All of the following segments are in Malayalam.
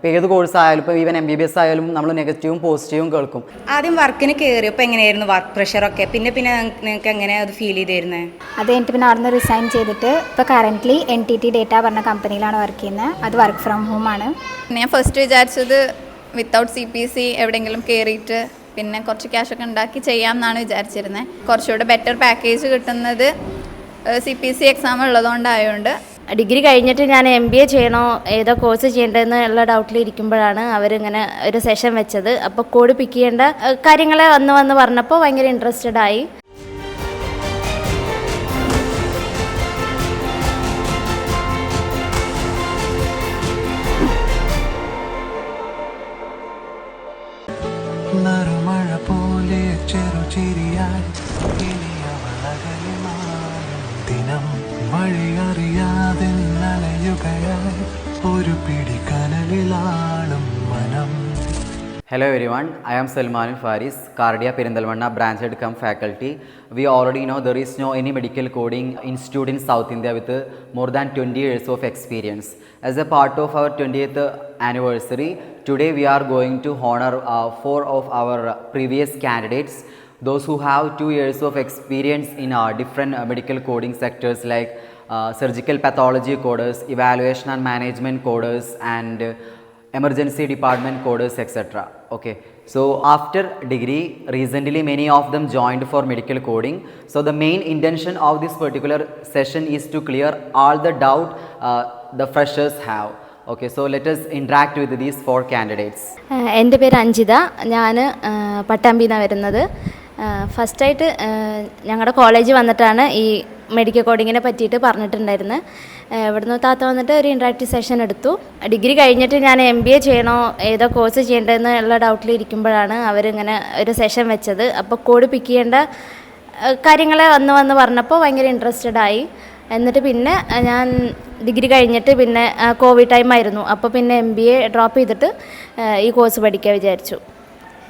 ഏത് കോഴ്സ് ആയാലും ഇപ്പോൾ ഈവൻ MBBS ആയാലും നമ്മൾ നെഗറ്റീവും പോസിറ്റീവും കേൾക്കും. ആദ്യം വർക്കിന് കയറിയപ്പോൾ എങ്ങനെയായിരുന്നു വർക്ക് പ്രഷറൊക്കെ, പിന്നെ നിങ്ങൾക്ക് എങ്ങനെയാണ് അത് ഫീൽ ചെയ്തിരുന്നത്? അത് കഴിഞ്ഞിട്ട് പിന്നെ അവിടെ നിന്ന് റിസൈൻ ചെയ്തിട്ട് ഇപ്പോൾ കറൻ്റ്ലി NTT ഡേറ്റ പറഞ്ഞ കമ്പനിയിലാണ് വർക്ക് ചെയ്യുന്നത്. അത് വർക്ക് ഫ്രം ഹോം ആണ്. ഞാൻ ഫസ്റ്റ് വിചാരിച്ചത് വിത്തൗട്ട് CPC എവിടെയെങ്കിലും കയറിയിട്ട് പിന്നെ കുറച്ച് ക്യാഷൊക്കെ ഉണ്ടാക്കി ചെയ്യാമെന്നാണ് വിചാരിച്ചിരുന്നത്. കുറച്ചുകൂടെ ബെറ്റർ പാക്കേജ് കിട്ടുന്നത് CPC എക്സാം ഉള്ളതുകൊണ്ടായതുകൊണ്ട്. ഡിഗ്രി കഴിഞ്ഞിട്ട് ഞാൻ MBA ചെയ്യണോ ഏതോ കോഴ്സ് ചെയ്യേണ്ടതെന്ന് ഉള്ള ഡൗട്ടിലിരിക്കുമ്പോഴാണ് അവരിങ്ങനെ ഒരു സെഷൻ വെച്ചത്. അപ്പോൾ കോഡ് പിക്ക് ചെയ്യേണ്ട കാര്യങ്ങൾ വന്ന് പറഞ്ഞപ്പോൾ ഭയങ്കര ഇൻട്രസ്റ്റഡ് ആയി. നറുമഴ പോലെ ചെറുചിരിയായി ദിനം വഴിയറിയാതെ നനയുകയായി ഒരു പിടി കനലിലാളും മനം. Hello everyone, I am Salman Faris, Cardia Perindalmanna branch head cum faculty. We already know there is no any medical coding institute in South India with more than 20 years of experience. As a part of our 20th anniversary, today we are going to honor 4 of our previous candidates, those who have 2 years of experience in different medical coding sectors like surgical pathology coders, evaluation and management coders, and emergency department coders, etc. Okay, so after degree recently many of them joined for medical coding. So the main intention of this particular session is to clear all the doubt the freshers have. Okay, so let us interact with these 4 candidates. എൻ്റെ പേര് അഞ്ജിത, ഞാൻ പട്ടാമ്പിന്നാണ് വരുന്നത്. ഫസ്റ്റായിട്ട് ഞങ്ങളുടെ കോളേജ് വന്നിട്ടാണ് ഈ മെഡിക്കൽ കോഡിങ്ങിനെ പറ്റിയിട്ട് പറഞ്ഞിട്ടുണ്ടായിരുന്നത്. ഇവിടുന്ന് താത്ത വന്നിട്ട് ഒരു ഇൻട്രാക്റ്റീവ് സെഷൻ എടുത്തു. ഡിഗ്രി കഴിഞ്ഞിട്ട് ഞാൻ MBA ചെയ്യണോ ഏതോ കോഴ്സ് ചെയ്യേണ്ടതെന്ന് ഉള്ള ഡൗട്ടിലിരിക്കുമ്പോഴാണ് അവരിങ്ങനെ ഒരു സെഷൻ വെച്ചത്. അപ്പോൾ കോഡ് പിക്ക് ചെയ്യേണ്ട കാര്യങ്ങൾ വന്ന് പറഞ്ഞപ്പോൾ ഭയങ്കര ഇൻട്രസ്റ്റഡ് ആയി. എന്നിട്ട് പിന്നെ ഞാൻ ഡിഗ്രി കഴിഞ്ഞിട്ട് പിന്നെ കോവിഡ് ടൈം ആയിരുന്നു. അപ്പോൾ പിന്നെ MBA ഡ്രോപ്പ് ചെയ്തിട്ട് ഈ കോഴ്സ് പഠിക്കാൻ വിചാരിച്ചു.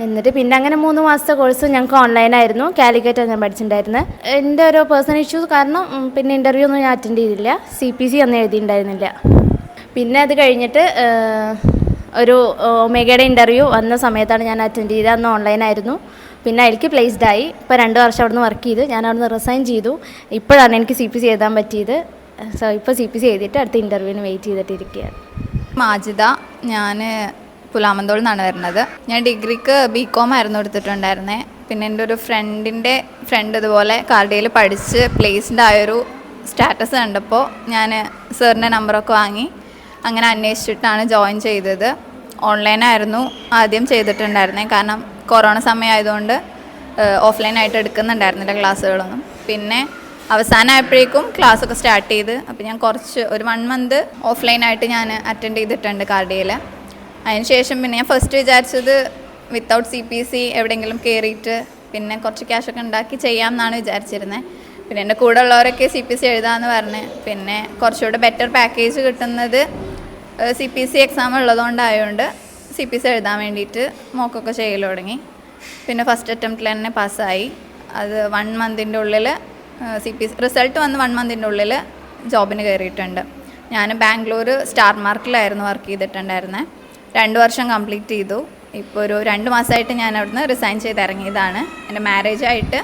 എന്നിട്ട് പിന്നെ അങ്ങനെ 3 മാസത്തെ കോഴ്സ് ഞങ്ങൾക്ക് ഓൺലൈനായിരുന്നു. കാലിക്കറ്റാണ് ഞാൻ പഠിച്ചിട്ടുണ്ടായിരുന്നത്. എൻ്റെ ഒരു പേഴ്സണൽ ഇഷ്യൂസ് കാരണം പിന്നെ ഇൻ്റർവ്യൂ ഒന്നും ഞാൻ അറ്റൻഡ് ചെയ്തില്ല. CPC ഒന്നും എഴുതിയിട്ടുണ്ടായിരുന്നില്ല. പിന്നെ അത് കഴിഞ്ഞിട്ട് ഒരു ഒമേഗയുടെ ഇൻ്റർവ്യൂ വന്ന സമയത്താണ് ഞാൻ അറ്റൻഡ് ചെയ്തത്. അന്ന് ഓൺലൈനായിരുന്നു. പിന്നെ അതിലേക്ക് പ്ലേസ്ഡ് ആയി. ഇപ്പോൾ 2 വർഷം അവിടെ നിന്ന് വർക്ക് ചെയ്ത് ഞാൻ അവിടെ നിന്ന് റിസൈൻ ചെയ്തു. ഇപ്പോഴാണ് എനിക്ക് CPC എഴുതാൻ പറ്റിയത്. സോ ഇപ്പോൾ CPC എഴുതിയിട്ട് അടുത്ത ഇൻ്റർവ്യൂവിന് വെയിറ്റ് ചെയ്തിട്ടിരിക്കുകയാണ്. മാജിദ, ഞാൻ പുലാമന്തോളിൽ നിന്നാണ് വരുന്നത്. ഞാൻ ഡിഗ്രിക്ക് BCom ആയിരുന്നു എടുത്തിട്ടുണ്ടായിരുന്നത്. പിന്നെ എൻ്റെ ഒരു ഫ്രണ്ട് ഇതുപോലെ കാർഡിയയിൽ പഠിച്ച് പ്ലേസ്ഡ് ആയൊരു സ്റ്റാറ്റസ് കണ്ടപ്പോൾ ഞാൻ സാറിൻ്റെ നമ്പറൊക്കെ വാങ്ങി അങ്ങനെ അന്വേഷിച്ചിട്ടാണ് ജോയിൻ ചെയ്തത്. ഓൺലൈനായിരുന്നു ആദ്യം ചെയ്തിട്ടുണ്ടായിരുന്നത്. കാരണം കൊറോണ സമയമായതുകൊണ്ട് ഓഫ്ലൈനായിട്ട് എടുക്കുന്നുണ്ടായിരുന്നില്ല ക്ലാസ്സുകളൊന്നും. പിന്നെ അവസാനമായപ്പോഴേക്കും ക്ലാസ്സൊക്കെ സ്റ്റാർട്ട് ചെയ്ത് അപ്പോൾ ഞാൻ ഒരു 1 മന്ത് ഓഫ്ലൈനായിട്ട് ഞാൻ അറ്റൻഡ് ചെയ്തിട്ടുണ്ട് കാർഡിയയിൽ. അതിനുശേഷം പിന്നെ ഞാൻ ഫസ്റ്റ് വിചാരിച്ചത് വിത്തൗട്ട് CPC എവിടെയെങ്കിലും കയറിയിട്ട് പിന്നെ കുറച്ച് ക്യാഷൊക്കെ ഉണ്ടാക്കി ചെയ്യാമെന്നാണ് വിചാരിച്ചിരുന്നത്. പിന്നെ എൻ്റെ കൂടെ ഉള്ളവരൊക്കെ CPC എഴുതാമെന്ന് പറഞ്ഞ് പിന്നെ കുറച്ചുകൂടെ ബെറ്റർ പാക്കേജ് കിട്ടുന്നത് CPC എക്സാം ഉള്ളതുകൊണ്ടായതുകൊണ്ട് CPC എഴുതാൻ വേണ്ടിയിട്ട് മോക്കൊക്കെ ചെയ്യൽ തുടങ്ങി. പിന്നെ ഫസ്റ്റ് അറ്റംപ്റ്റിൽ തന്നെ പാസ്സായി. അത് 1 മന്തിൻ്റെ ഉള്ളിൽ CPC റിസൾട്ട് വന്ന് 1 മന്തിൻ്റെ ഉള്ളിൽ ജോബിന് കയറിയിട്ടുണ്ട്. ഞാൻ ബാംഗ്ലൂർ സ്റ്റാർ മാർക്കിലായിരുന്നു വർക്ക് ചെയ്തിട്ടുണ്ടായിരുന്നത്. 2 വർഷം കംപ്ലീറ്റ് ചെയ്തു. ഇപ്പോൾ ഒരു 2 മാസമായിട്ട് ഞാൻ അവിടുന്ന് റിസൈൻ ചെയ്ത് ഇറങ്ങിയതാണ്. എൻ്റെ മാരേജായിട്ട്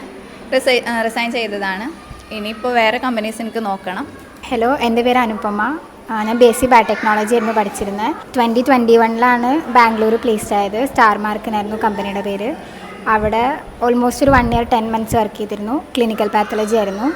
റിസൈൻ ചെയ്തതാണ്. ഇനിയിപ്പോൾ വേറെ കമ്പനീസ് എനിക്ക് നോക്കണം. ഹലോ, എൻ്റെ പേര് അനുപമ. ഞാൻ BSc ബയോടെക്നോളജി ആയിരുന്നു പഠിച്ചിരുന്നത്. 2021 ബാംഗ്ലൂർ പ്ലേസ്ഡ് ആയത്. സ്റ്റാർ മാർക്കിനായിരുന്നു കമ്പനിയുടെ പേര്. അവിടെ ഓൾമോസ്റ്റ് ഒരു 1 year 10 months വർക്ക് ചെയ്തിരുന്നു. ക്ലിനിക്കൽ പാത്തോളജി ആയിരുന്നു.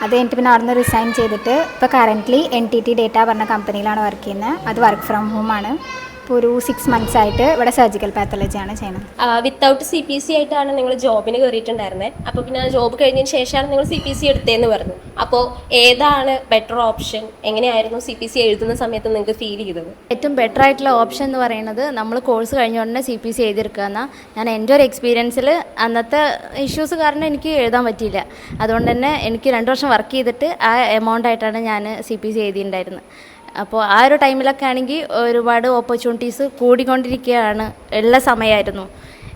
അത് കഴിഞ്ഞിട്ട് പിന്നെ അവിടെ നിന്ന് റിസൈൻ ചെയ്തിട്ട് ഇപ്പോൾ കറൻ്റ്ലി NTT ഡേറ്റ പറഞ്ഞ കമ്പനിയിലാണ് വർക്ക് ചെയ്യുന്നത്. അത് വർക്ക് ഫ്രം ഹോം ആണ്. ഇപ്പോൾ ഒരു 6 months ആയിട്ട് ഇവിടെ സർജിക്കൽ പാത്തോളജിയാണ് ചെയ്യുന്നത്. വിത്തൗട്ട് CPC ആയിട്ടാണ് നിങ്ങൾ ജോബിന് കയറിയിട്ടുണ്ടായിരുന്നത്. അപ്പോൾ പിന്നെ ജോബ് കഴിഞ്ഞതിന് ശേഷമാണ് നിങ്ങൾ CPC എടുത്തതെന്ന് പറഞ്ഞു. അപ്പോൾ ഏതാണ് ബെറ്റർ ഓപ്ഷൻ? എങ്ങനെയായിരുന്നു CPC എഴുതുന്ന സമയത്ത് നിങ്ങൾക്ക് ഫീൽ ചെയ്തത്? ഏറ്റവും ബെറ്റർ ആയിട്ടുള്ള ഓപ്ഷൻ എന്ന് പറയുന്നത് നമ്മൾ കോഴ്സ് കഴിഞ്ഞ ഉടനെ CPC എഴുതിയെടുക്കുക എന്നാൽ. ഞാൻ എൻ്റെ ഒരു എക്സ്പീരിയൻസിൽ അന്നത്തെ ഇഷ്യൂസ് കാരണം എനിക്ക് എഴുതാൻ പറ്റിയില്ല. അതുകൊണ്ട് തന്നെ എനിക്ക് 2 വർഷം വർക്ക് ചെയ്തിട്ട് ആ എമൗണ്ട് ആയിട്ടാണ് ഞാൻ CPC എഴുതിയിട്ടുണ്ടായിരുന്നത്. അപ്പോൾ ആ ഒരു ടൈമിലൊക്കെ ആണെങ്കിൽ ഒരുപാട് ഓപ്പർച്യൂണിറ്റീസ് കൂടിക്കൊണ്ടിരിക്കുകയാണ് ഉള്ള സമയമായിരുന്നു.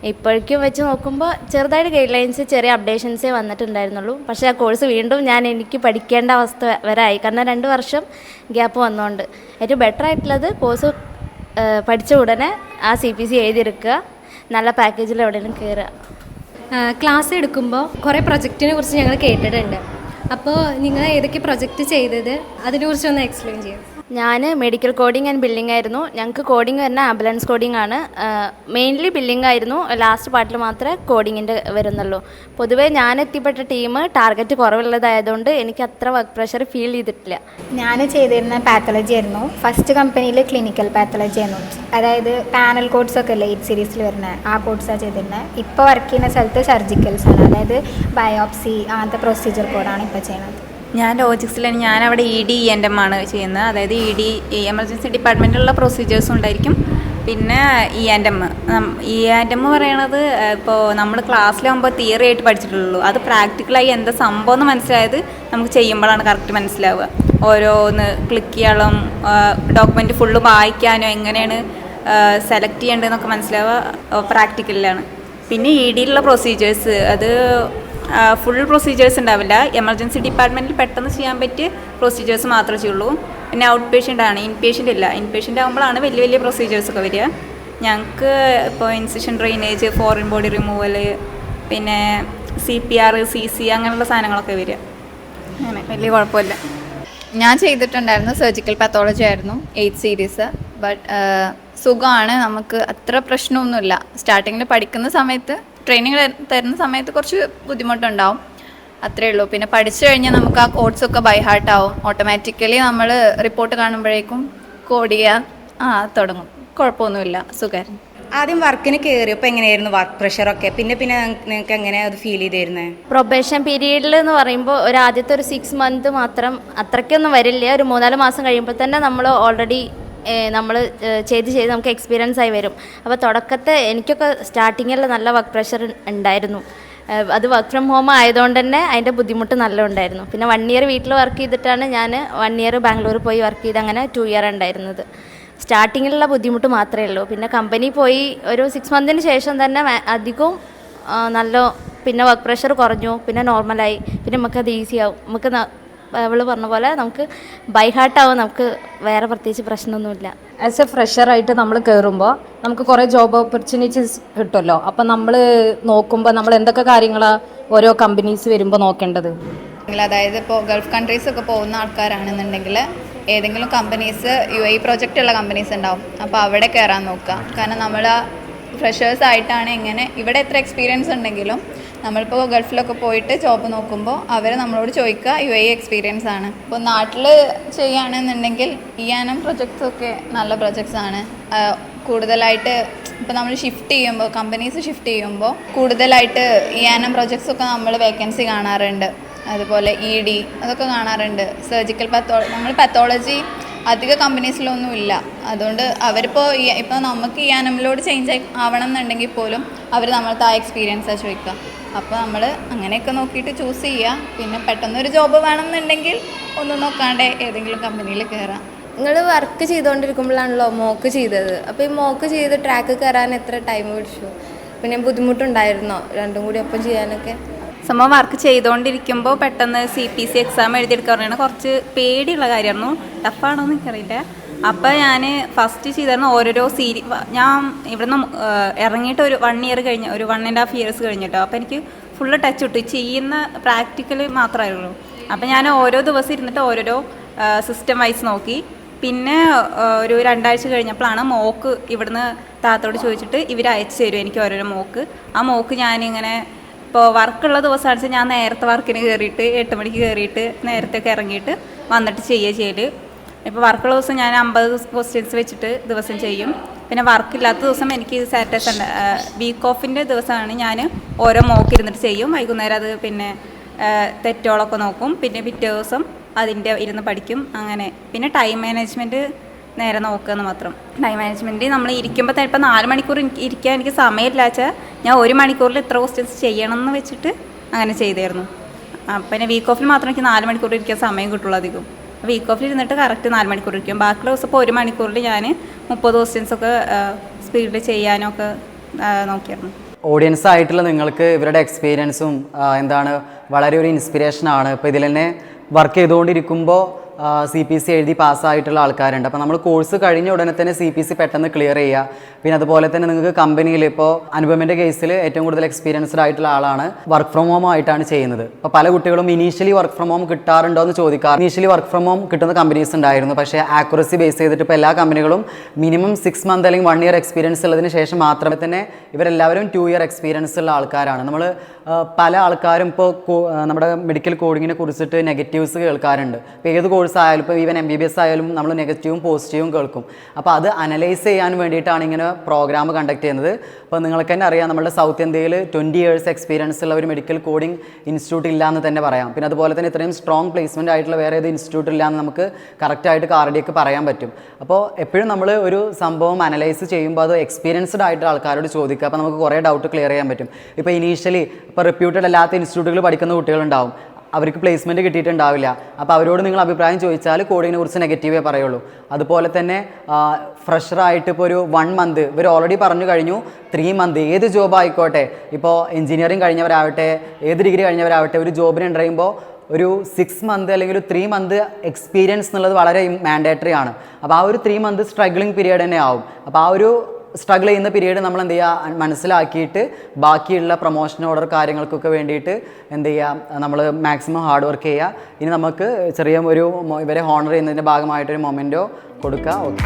ഇപ്പോഴേക്കും വെച്ച് നോക്കുമ്പോൾ ചെറുതായിട്ട് ഗൈഡ് ലൈൻസ് ചെറിയ അപ്ഡേഷൻസേ വന്നിട്ടുണ്ടായിരുന്നുള്ളൂ. പക്ഷേ ആ കോഴ്സ് വീണ്ടും എനിക്ക് പഠിക്കേണ്ട അവസ്ഥ വരായി. കാരണം 2 വർഷം ഗ്യാപ്പ് വന്നുകൊണ്ട് ഏറ്റവും ബെറ്റർ ആയിട്ടുള്ളത് കോഴ്സ് പഠിച്ച ഉടനെ ആ CPC എഴുതിയെടുക്കുക, നല്ല പാക്കേജിൽ എവിടെയെങ്കിലും കയറുക. ക്ലാസ് എടുക്കുമ്പോൾ കുറേ പ്രൊജക്റ്റിനെ കുറിച്ച് ഞങ്ങൾ കേട്ടിട്ടുണ്ട്. അപ്പോൾ നിങ്ങൾ ഏതൊക്കെ പ്രൊജക്റ്റ് ചെയ്തത് അതിനെക്കുറിച്ചൊന്ന് എക്സ്പ്ലെയിൻ ചെയ്യാം. ഞാൻ മെഡിക്കൽ കോഡിംഗ് ആൻഡ് ബില്ലിംഗ് ആയിരുന്നു. ഞങ്ങൾക്ക് കോഡിംഗ് വരുന്ന ആംബുലൻസ് കോഡിംഗ് ആണ്. മെയിൻലി ബില്ലിംഗ് ആയിരുന്നു, ലാസ്റ്റ് പാർട്ടിൽ മാത്രമേ കോഡിങ്ങിൻ്റെ വരുന്നുള്ളൂ. പൊതുവേ ഞാൻ എത്തിപ്പെട്ട ടീം ടാർഗറ്റ് കുറവുള്ളതായതുകൊണ്ട് എനിക്ക് അത്ര വർക്ക് പ്രഷർ ഫീൽ ചെയ്തിട്ടില്ല. ഞാൻ ചെയ്തിരുന്ന പാത്തോളജി ആയിരുന്നു. ഫസ്റ്റ് കമ്പനിയിൽ ക്ലിനിക്കൽ പാത്തോളജി ആയിരുന്നു. അതായത് പാനൽ കോഡ്സൊക്കെ അല്ലേ 8 സീരീസിൽ വരുന്നത്, ആ കോഡ്സാണ് ചെയ്തിരുന്നത്. ഇപ്പോൾ വർക്ക് ചെയ്യുന്ന സ്ഥലത്ത് സർജിക്കൽസ് ആണ്, അതായത് ബയോപ്സി അങ്ങനത്തെ പ്രൊസീജിയർ കോഡാണ് ഇപ്പോൾ ചെയ്യുന്നത്. ഞാൻ ലോജിക്സിലാണ്. ഞാനവിടെ ED/ENM ആണ് ചെയ്യുന്നത്. അതായത് എമർജൻസി ഡിപ്പാർട്ട്മെൻറ്റിലുള്ള പ്രൊസീജിയേഴ്സും ഉണ്ടായിരിക്കും. പിന്നെ ENM പറയണത് ഇപ്പോൾ നമ്മൾ ക്ലാസ്സിലാകുമ്പോൾ തിയറി ആയിട്ട് പഠിച്ചിട്ടുള്ളൂ. അത് പ്രാക്ടിക്കലായി എന്താ സംഭവം എന്ന് മനസ്സിലായത് നമുക്ക് ചെയ്യുമ്പോഴാണ് കറക്റ്റ് മനസ്സിലാവുക. ഓരോന്ന് ക്ലിക്ക് ചെയ്യാനും ഡോക്യുമെൻറ്റ് ഫുള്ള് വായിക്കാനോ എങ്ങനെയാണ് സെലക്ട് ചെയ്യേണ്ടതെന്നൊക്കെ മനസ്സിലാവുക പ്രാക്ടിക്കലിലാണ്. പിന്നെ ED-യിലുള്ള പ്രൊസീജിയേഴ്സ് അത് ഫുൾ പ്രൊസീജിയേഴ്സ് ഉണ്ടാവില്ല. എമർജൻസി ഡിപ്പാർട്ട്മെൻറ്റിൽ പെട്ടെന്ന് ചെയ്യാൻ പറ്റിയ പ്രൊസീജിയേഴ്സ് മാത്രമേ ചെയ്യുള്ളൂ. പിന്നെ ഔട്ട് പേഷ്യൻ്റ് ആണ്, ഇൻപേഷ്യൻ്റ് ഇല്ല. ഇൻപേഷ്യൻ്റ് ആകുമ്പോഴാണ് വലിയ വലിയ പ്രൊസീജിയേഴ്സൊക്കെ വരിക. ഞങ്ങൾക്ക് ഇപ്പോൾ incision drainage, foreign body removal, പിന്നെ CPR, CC അങ്ങനെയുള്ള സാധനങ്ങളൊക്കെ വരിക. അങ്ങനെ വലിയ കുഴപ്പമില്ല. ഞാൻ ചെയ്തിട്ടുണ്ടായിരുന്നു സർജിക്കൽ പാത്തോളജി ആയിരുന്നു 8 സീരീസ്. ബട്ട് സുഖമാണ്, നമുക്ക് അത്ര പ്രശ്നമൊന്നുമില്ല. സ്റ്റാർട്ടിങ്ങിൽ പഠിക്കുന്ന സമയത്ത് ട്രെയിനിങ് തരുന്ന സമയത്ത് കുറച്ച് ബുദ്ധിമുട്ടുണ്ടാവും, അത്രയേ ഉള്ളൂ. പിന്നെ പഠിച്ചു കഴിഞ്ഞാൽ നമുക്ക് ആ കോഡ്സൊക്കെ ബൈ ഹാർട്ട് ആവും. ഓട്ടോമാറ്റിക്കലി നമ്മൾ റിപ്പോർട്ട് കാണുമ്പോഴേക്കും കോഡ് ചെയ്യാൻ തുടങ്ങും. കുഴപ്പമൊന്നുമില്ല, സുഖമായിരുന്നു. ആദ്യം വർക്കിന് കയറിയപ്പോൾ എങ്ങനെയായിരുന്നു വർക്ക് പ്രഷറൊക്കെ? പിന്നെ നിങ്ങൾക്ക് എങ്ങനെ അത് ഫീൽ ചെയ്തിരുന്നത്? പ്രൊബേഷൻ പീരീഡിൽ എന്ന് പറയുമ്പോൾ ആദ്യത്തെ ഒരു 6 മന്ത് മാത്രം അത്രയ്ക്കൊന്നും വരില്ല. ഒരു 3-4 മാസം കഴിയുമ്പോൾ തന്നെ നമ്മൾ ഓൾറെഡി നമ്മൾ ചെയ്ത് നമുക്ക് എക്സ്പീരിയൻസ് ആയി വരും. അപ്പോൾ തുടക്കത്തെ എനിക്കൊക്കെ സ്റ്റാർട്ടിങ്ങിൽ നല്ല വർക്ക് പ്രഷർ ഉണ്ടായിരുന്നു. അത് വർക്ക് ഫ്രം ഹോം ആയതുകൊണ്ട് തന്നെ അതിൻ്റെ ബുദ്ധിമുട്ട് നല്ല ഉണ്ടായിരുന്നു. പിന്നെ 1 ഇയർ വീട്ടിൽ വർക്ക് ചെയ്തിട്ടാണ് ഞാൻ 1 ഇയർ ബാംഗ്ലൂർ പോയി വർക്ക് ചെയ്ത്, അങ്ങനെ 2 ഇയർ ഉണ്ടായിരുന്നത്. സ്റ്റാർട്ടിങ്ങിലുള്ള ബുദ്ധിമുട്ട് മാത്രമേ ഉള്ളൂ. പിന്നെ കമ്പനി പോയി ഒരു 6 മന്തിന് ശേഷം തന്നെ അധികവും നല്ല, പിന്നെ വർക്ക് പ്രഷർ കുറഞ്ഞു, പിന്നെ നോർമലായി, പിന്നെ നമുക്കത് ഈസിയാവും. നമുക്ക് അവൾ പറഞ്ഞ പോലെ നമുക്ക് ബൈ ഹാർട്ടാവും, നമുക്ക് വേറെ പ്രത്യേകിച്ച് പ്രശ്നമൊന്നുമില്ല. ആസ് എ ഫ്രഷറായിട്ട് നമ്മൾ കയറുമ്പോൾ നമുക്ക് കുറേ ജോബ് ഓപ്പർച്യൂണിറ്റീസ് കിട്ടുമല്ലോ. അപ്പം നമ്മൾ നോക്കുമ്പോൾ നമ്മൾ എന്തൊക്കെ കാര്യങ്ങളാണ് ഓരോ കമ്പനീസ് വരുമ്പോൾ നോക്കേണ്ടത്? അതായത് ഇപ്പോൾ ഗൾഫ് കൺട്രീസൊക്കെ പോകുന്ന ആൾക്കാരാണെന്നുണ്ടെങ്കിൽ ഏതെങ്കിലും കമ്പനീസ് UAE പ്രോജക്റ്റ് ഉള്ള കമ്പനീസ് ഉണ്ടാവും. അപ്പോൾ അവിടെ കയറാൻ നോക്കുക. കാരണം നമ്മൾ ഫ്രഷേഴ്സ് ആയിട്ടാണ് ഇങ്ങനെ ഇവിടെ എത്ര എക്സ്പീരിയൻസ് ഉണ്ടെങ്കിലും നമ്മളിപ്പോൾ ഗൾഫിലൊക്കെ പോയിട്ട് ജോബ് നോക്കുമ്പോൾ അവർ നമ്മളോട് ചോദിക്കുക UAE എക്സ്പീരിയൻസ് ആണ്. ഇപ്പോൾ നാട്ടിൽ ചെയ്യുകയാണെന്നുണ്ടെങ്കിൽ ENM പ്രൊജക്ട്സൊക്കെ നല്ല പ്രൊജക്ട്സാണ്. കൂടുതലായിട്ട് ഇപ്പോൾ നമ്മൾ ഷിഫ്റ്റ് ചെയ്യുമ്പോൾ, കമ്പനീസ് ഷിഫ്റ്റ് ചെയ്യുമ്പോൾ കൂടുതലായിട്ട് ENM പ്രൊജക്ട്സൊക്കെ നമ്മൾ വേക്കൻസി കാണാറുണ്ട്. അതുപോലെ ED അതൊക്കെ കാണാറുണ്ട്. സർജിക്കൽ നമ്മൾ പാത്തോളജി അധിക കമ്പനീസിലൊന്നും ഇല്ല. അതുകൊണ്ട് അവരിപ്പോൾ ഇപ്പോൾ നമുക്ക് ENMലോട് ചേഞ്ച് ആവണം എന്നുണ്ടെങ്കിൽ പോലും അവർ നമ്മളത്തെ ആ എക്സ്പീരിയൻസാണ് ചോദിക്കുക. അപ്പോൾ നമ്മൾ അങ്ങനെയൊക്കെ നോക്കിയിട്ട് ചൂസ് ചെയ്യുക. പിന്നെ പെട്ടെന്നൊരു ജോബ് വേണമെന്നുണ്ടെങ്കിൽ ഒന്നും നോക്കാണ്ട് ഏതെങ്കിലും കമ്പനിയിൽ കയറാം. നിങ്ങൾ വർക്ക് ചെയ്തുകൊണ്ടിരിക്കുമ്പോഴാണല്ലോ മോക്ക് ചെയ്തത്. അപ്പോൾ ഈ മോക്ക് ചെയ്ത് ട്രാക്ക് കയറാൻ എത്ര ടൈം പിടിച്ചു? പിന്നെ ബുദ്ധിമുട്ടുണ്ടായിരുന്നോ രണ്ടും കൂടി ഒപ്പം ചെയ്യാനൊക്കെ? സംഭവം വർക്ക് ചെയ്തുകൊണ്ടിരിക്കുമ്പോൾ പെട്ടെന്ന് CPC എക്സാം എഴുതിയെടുക്കുക പറഞ്ഞാൽ കുറച്ച് പേടിയുള്ള കാര്യമായിരുന്നു. ടഫാണോ എന്ന് എനിക്കറിയില്ല. അപ്പോൾ ഞാൻ ഫസ്റ്റ് ചെയ്തിരുന്ന ഓരോരോ ഞാൻ ഇവിടുന്ന് ഇറങ്ങിയിട്ട് ഒരു 1 ഇയർ കഴിഞ്ഞ്, ഒരു 1.5 ഇയേഴ്സ് കഴിഞ്ഞിട്ടോ. അപ്പോൾ എനിക്ക് ഫുള്ള് ടച്ച് വിട്ടു, ചെയ്യുന്ന പ്രാക്ടിക്കൽ മാത്രമായിരുന്നു. അപ്പോൾ ഞാൻ ഓരോ ദിവസം ഇരുന്നിട്ട് ഓരോരോ സിസ്റ്റം വൈസ് നോക്കി. പിന്നെ ഒരു 2 ആഴ്ച കഴിഞ്ഞപ്പോഴാണ് മോക്ക് ഇവിടുന്ന് താത്തോട് ചോദിച്ചിട്ട് ഇവർ അയച്ചു തരും എനിക്ക് ഓരോരോ മോക്ക്. ആ മോക്ക് ഞാനിങ്ങനെ ഇപ്പോൾ വർക്കുള്ള ദിവസമാണെന്ന് വെച്ചാൽ ഞാൻ നേരത്തെ വർക്കിന് കയറിയിട്ട് 8 മണിക്ക് കയറിയിട്ട് നേരത്തെയൊക്കെ ഇറങ്ങിയിട്ട് വന്നിട്ട് ചെയ്യൽ. ഇപ്പോൾ വർക്കുള്ള ദിവസം ഞാൻ 50 ക്വസ്റ്റ്യൻസ് വെച്ചിട്ട് ദിവസം ചെയ്യും. പിന്നെ വർക്കില്ലാത്ത ദിവസം എനിക്ക് സാറ്റർഡേ സൺഡേ വീക്ക് ഓഫിൻ്റെ ദിവസമാണ് ഞാൻ ഓരോ മോക്ക് ഇരുന്നിട്ട് ചെയ്യും. വൈകുന്നേരം അത് പിന്നെ തെറ്റുകളൊക്കെ നോക്കും. പിന്നെ പിറ്റേ ദിവസം അതിൻ്റെ ഇരുന്ന് പഠിക്കും. അങ്ങനെ പിന്നെ ടൈം മാനേജ്മെൻറ്റ് നേരെ നോക്കുകയെന്ന് മാത്രം. ടൈം മാനേജ്മെൻറ്റ് നമ്മൾ ഇരിക്കുമ്പോൾ തന്നെ ഇപ്പോൾ 4 മണിക്കൂർ ഇരിക്കാൻ എനിക്ക് സമയമില്ല വെച്ചാൽ ഞാൻ 1 മണിക്കൂറിൽ ഇത്ര ക്വസ്റ്റ്യൻസ് ചെയ്യണം എന്ന് വെച്ചിട്ട് അങ്ങനെ ചെയ്തായിരുന്നു. പിന്നെ വീക്ക് ഓഫിൽ മാത്രം എനിക്ക് 4 മണിക്കൂർ ഇരിക്കാൻ സമയം കിട്ടുള്ളൂ അധികം. വീക്ക് ഓഫിൽ ഇരുന്നിട്ട് കറക്റ്റ് 4 മണിക്കൂർ ഇരിക്കും. ബാക്കിയുള്ള ദിവസം ഇപ്പോൾ 1 മണിക്കൂറിൽ ഞാൻ 30 ക്വസ്റ്റ്യൻസൊക്കെ സ്പീഡിൽ ചെയ്യാനൊക്കെ നോക്കിയായിരുന്നു. ഓഡിയൻസ് ആയിട്ടുള്ള നിങ്ങൾക്ക് ഇവരുടെ എക്സ്പീരിയൻസും എന്താണ് വളരെ ഒരു ഇൻസ്പിറേഷനാണ്. ഇപ്പോൾ ഇതിൽ തന്നെ വർക്ക് ചെയ്തുകൊണ്ടിരിക്കുമ്പോൾ CPC എഴുതി പാസ്സായിട്ടുള്ള ആൾക്കാരുണ്ട്. അപ്പോൾ നമ്മൾ കോഴ്സ് കഴിഞ്ഞ ഉടനെ തന്നെ CPC പെട്ടെന്ന് ക്ലിയർ ചെയ്യുക. പിന്നെ അതുപോലെ തന്നെ നിങ്ങൾക്ക് കമ്പനിയിൽ ഇപ്പോൾ അനുപമൻ്റെ കേസിൽ ഏറ്റവും കൂടുതൽ എക്സ്പീരിയൻസ്ഡ് ആയിട്ടുള്ള ആളാണ്. വർക്ക് ഫ്രം ഹോം ആയിട്ടാണ് ചെയ്യുന്നത്. അപ്പോൾ പല കുട്ടികളും ഇനീഷ്യലി വർക്ക് ഫ്രം ഹോം കിട്ടാറുണ്ടോ എന്ന് ചോദിക്കാറ്. ഇനീഷ്യലി വർക്ക് ഫ്രം ഹോം കിട്ടുന്ന കമ്പനീസ് ഉണ്ടായിരുന്നു. പക്ഷേ ആക്യുറസി ബേസ് ചെയ്തിട്ട് ഇപ്പോൾ എല്ലാ കമ്പനികളും മിനിമം 6 മന്ത് അല്ലെങ്കിൽ 1 ഇയർ എക്സ്പീരിയൻസ് ഉള്ളതിന് ശേഷം മാത്രമേ തന്നെ ഇവരെല്ലാവരും 2 ഇയർ എക്സ്പീരിയൻസ് ഉള്ള ആൾക്കാരാണ്. നമ്മൾ പല ആൾക്കാരും ഇപ്പോൾ നമ്മുടെ മെഡിക്കൽ കോഡിങ്ങിനെ കുറിച്ചിട്ട് നെഗറ്റീവ്സ് കേൾക്കാറുണ്ട്. ഇപ്പോൾ ഏത് കോഴ്സ് ആയാലും ഇപ്പോൾ ഈവൻ MBBS ആയാലും നമ്മൾ നെഗറ്റീവും പോസിറ്റീവും കേൾക്കും. അപ്പോൾ അത് അനലൈസ് ചെയ്യാൻ വേണ്ടിയിട്ടാണ് ഇങ്ങനെ പ്രോഗ്രാം കണ്ടക്ട് ചെയ്യുന്നത്. അപ്പോൾ നിങ്ങൾക്ക് തന്നെ അറിയാം, നമ്മുടെ സൗത്ത് ഇന്ത്യയിൽ 20 ഇയേഴ്സ് എക്സ്പീരിയൻസ് ഉള്ള ഒരു മെഡിക്കൽ കോഡിംഗ് ഇൻസ്റ്റിറ്റ്യൂട്ട് ഇല്ല എന്ന് തന്നെ പറയാം. പിന്നെ അതുപോലെ തന്നെ ഇത്രയും സ്ട്രോങ് പ്ലേസ്മെൻ്റ് ആയിട്ടുള്ള വേറെ ഏത് ഇൻസ്റ്റിറ്റ്യൂട്ട് ഇല്ല എന്ന് നമുക്ക് കറക്റ്റായിട്ട് കാർഡിയക്ക് പറയാൻ പറ്റും. അപ്പോൾ എപ്പോഴും നമ്മൾ ഒരു സംഭവം അനലൈസ് ചെയ്യുമ്പോൾ അത് എക്സ്പീരിയൻസ്ഡ് ആയിട്ടുള്ള ആൾക്കാരോട് ചോദിക്കുക. അപ്പോൾ നമുക്ക് കുറേ ഡൗട്ട് ക്ലിയർ ചെയ്യാൻ പറ്റും. ഇപ്പോൾ ഇനീഷ്യലി ഇപ്പോൾ റെപ്യൂട്ടഡ് അല്ലാത്ത ഇൻസ്റ്റിറ്റ്യൂട്ടുകൾ പഠിക്കുന്ന കുട്ടികളുണ്ടാവും, അവർക്ക് പ്ലേസ്മെൻറ്റ് കിട്ടിയിട്ടുണ്ടാവില്ല. അപ്പോൾ അവരോട് നിങ്ങൾ അഭിപ്രായം ചോദിച്ചാൽ കോഡിങ്ങിനെ കുറിച്ച് നെഗറ്റീവേ പറയുള്ളൂ. അതുപോലെ തന്നെ ഫ്രഷറായിട്ട് ഇപ്പോൾ ഒരു 1 മന്ത് ഇവർ ഓൾറെഡി പറഞ്ഞു കഴിഞ്ഞു, 3 മന്ത് ഏത് ജോബ് ആയിക്കോട്ടെ, ഇപ്പോൾ എഞ്ചിനീയറിംഗ് കഴിഞ്ഞവരാവട്ടെ ഏത് ഡിഗ്രി കഴിഞ്ഞവരാവട്ടെ, ഒരു ജോബിന് എൻ്റർ ചെയ്യുമ്പോൾ ഒരു 6 മന്ത് അല്ലെങ്കിൽ ഒരു 3 മന്ത് എക്സ്പീരിയൻസ് എന്നുള്ളത് വളരെ മാൻഡേറ്ററി ആണ്. അപ്പോൾ ആ ഒരു 3 മന്ത് സ്ട്രഗ്ലിംഗ് പീരീഡ് തന്നെ ആവും. അപ്പോൾ ആ ഒരു സ്ട്രഗിൾ ചെയ്യുന്ന പീരീഡ് നമ്മൾ എന്ത് ചെയ്യുക, മനസ്സിലാക്കിയിട്ട് ബാക്കിയുള്ള പ്രൊമോഷൻ ഓർഡർ കാര്യങ്ങൾക്കൊക്കെ വേണ്ടിയിട്ട് എന്ത് ചെയ്യുക, നമ്മൾ മാക്സിമം ഹാർഡ് വർക്ക് ചെയ്യുക. ഇനി നമുക്ക് ചെറിയ ഒരു ഇവരെ ഹോണർ ചെയ്യുന്നതിൻ്റെ ഭാഗമായിട്ടൊരു മൊമെൻറ്റോ കൊടുക്കുക. ഓക്കെ.